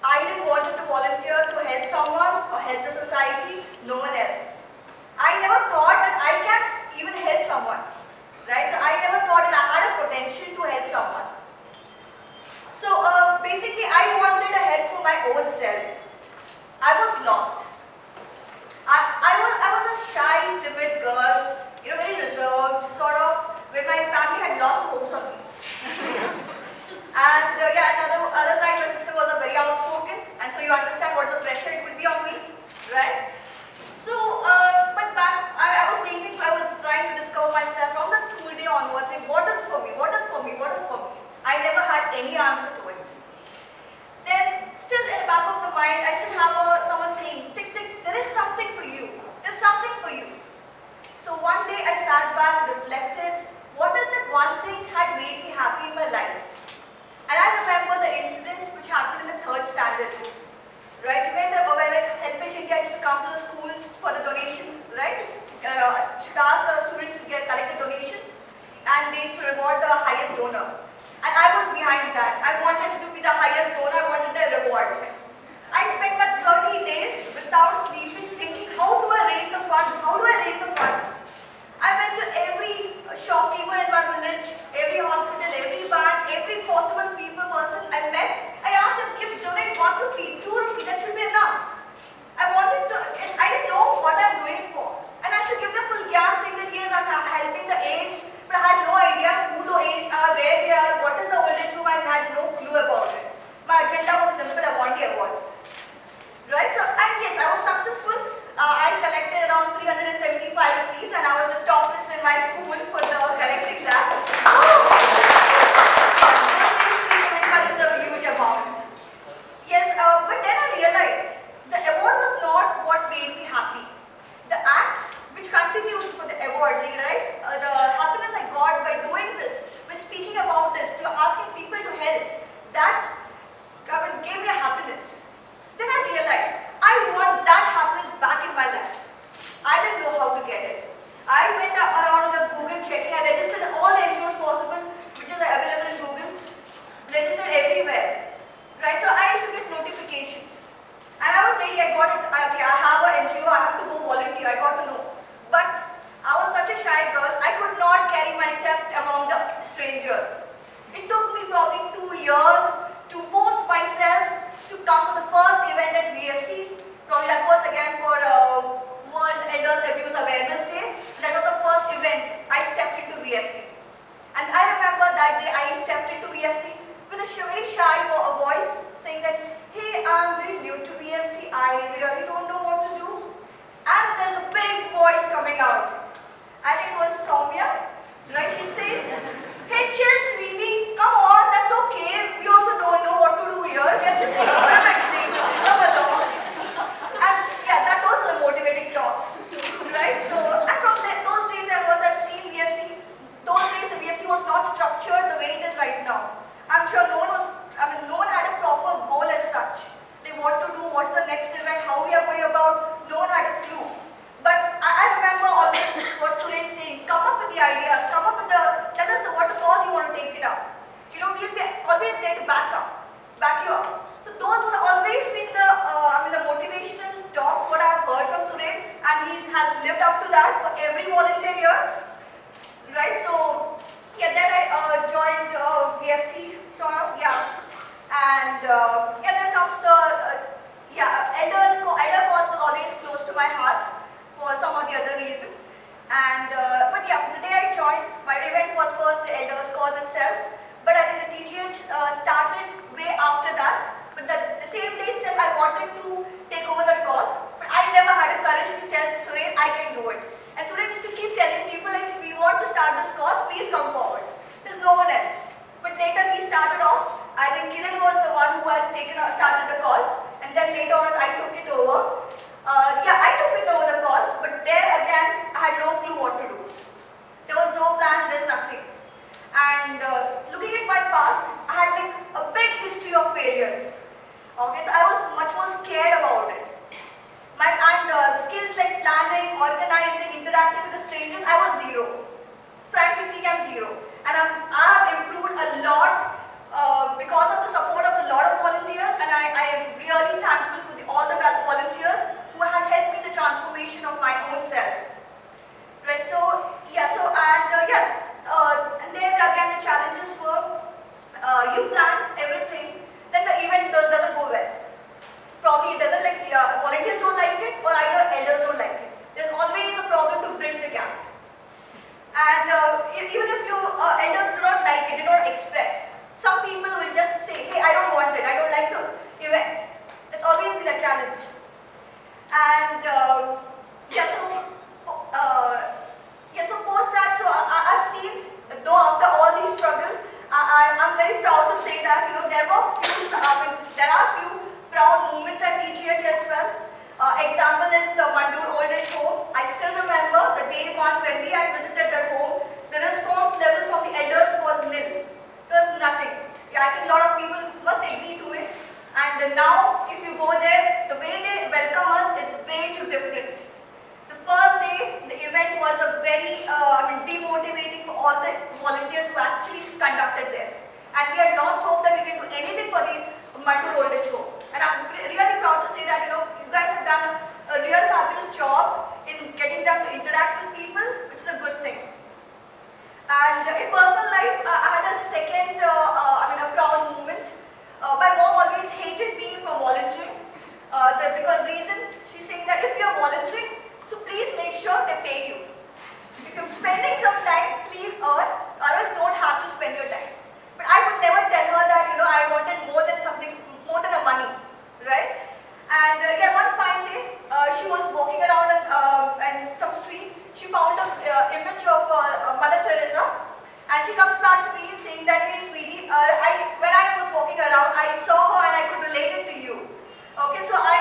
I didn't want to volunteer to help someone or help the society, no one else. I never thought that I can even help someone, right? So I never thought that I had a potential to help someone. So basically I wanted a help for my own self. I was lost. I was a shy, timid girl, very reserved, sort of, where my family had lost hopes on me. And other side, my sister was a very outspoken, and so you understand what the pressure it would be on me, right? So, but back, I was waiting, I was trying to discover myself from the school day onwards, like, what is for me, what is for me, what is for me? I never had any answer to it. Then, still in the back of the mind, I still have someone saying, tick, tick, there is something for you, there's something for you. So one day I sat back, reflected, what is that one thing had made me happy in my life? And I remember the incident which happened in the 3rd standard. Right? You guys are aware, like Helpage India used to come to the schools for the donation, right? Should ask the students to collect the donations, and they used to reward the highest donor. And I was behind that. I wanted to be the highest donor, I wanted the reward. I spent like 30 days without sleeping thinking, how do I raise the funds? How do I raise the funds? I went to every shopkeeper in my village, every hospital, every bank, every possible person I met. I asked them, if donate 1 rupee, 2 rupee, that should be enough. I didn't know what I'm doing it for. And I should give them full gyan saying that yes, I'm helping the aged, but I had no idea who the aged are, where they are, what is the old age home, I had no clue about it. My agenda was simple, I want the award. Right? So, and yes, I was successful. I collected around 375 rupees and I was the top list in my school for collecting that. That is a huge amount. Yes, but then I realized the award was not what made me happy. The act which continued for the award, right? The happiness I got by doing this, by speaking about this, to asking people to help, that gave me a happiness. Then I realized I want that happiness back in my life. I didn't know how to get it. I went around on the Google checking. I registered all NGOs possible, which is available in Google. Registered everywhere. Right? So I used to get notifications. And I was ready. I got it. Okay, I have an NGO. I have to go volunteer. I got to know. But I was such a shy girl. I could not carry myself among the strangers. It took me probably 2 years to force myself to come to the first event at VFC. Probably that was again for World Elders Abuse Awareness Day. That was the first event I stepped into VFC. And I remember that day I stepped into VFC with a very shy voice saying that, hey, I'm very new to VFC, I really don't know what to do. And there's a big voice coming out. I think it was Soumya, right? She says, hey, chill, sweetie, come on, that's okay. We also don't know what to do here. We are just experimenting. Come along. And yeah, that was the motivating talks, right? So, and from those days I've seen VFC. Those days the VFC was not structured the way it is right now. I'm sure no one had a proper goal as such. Like what to do, what's the next event, how we are going about, no one had a clue. But I remember always what Suren saying, come up with the ideas, tell us what the cause you want to take it up. We'll be always there to back you up. So those would always been the motivational talks, what I've heard from Suren, and he has lived up to that for every volunteer here. Right, so yeah, then I joined VFC, sort of, yeah. And then comes the, elder cause was always close to my heart for some or the other reason. And, but yeah, from the day I joined, my event was first the elders cause itself. But I think the TGH started way after that. But the same day itself, I wanted to take over that cause. But I never had the courage to tell Suren I can do it. And Suren used to keep telling people, like, we want to start this cause, please come forward. There's no one else. But later he started off. I think Kiran was the one who has started the cause. And then later on I took it over. I took it over the cause. But there again, I had no clue what to do. There was no plan, there's nothing. And looking at my past, I had like a big history of failures. Okay, so I was much more scared about it. The skills like planning, organizing, interacting with the strangers, I was zero. Frankly speaking, I'm zero. And I have improved a lot because of the support of a lot of volunteers, and I And now, if you go there, the way they welcome us is way too different. The first day, the event was a very demotivating for all the volunteers who actually conducted there. And we had lost hope that we can do anything for the Mandur Old Age Home. And I'm really proud to say that you guys have done a real fabulous job in getting them to interact with people, which is a good thing. And in personal life, I had a second, a proud moment. My mom always hated me for volunteering. Because reason, she's saying that if you're volunteering, so please make sure they pay you. If you're spending some time, please earn, or else don't have to spend your time. But I would never tell her that, I wanted more than a money, right? And one fine day, she was walking around in some street. She found an image of Mother Teresa, and she comes back to me saying that, hey sweetie, when I was walking around, I saw her and I could relate it to you. Okay, so I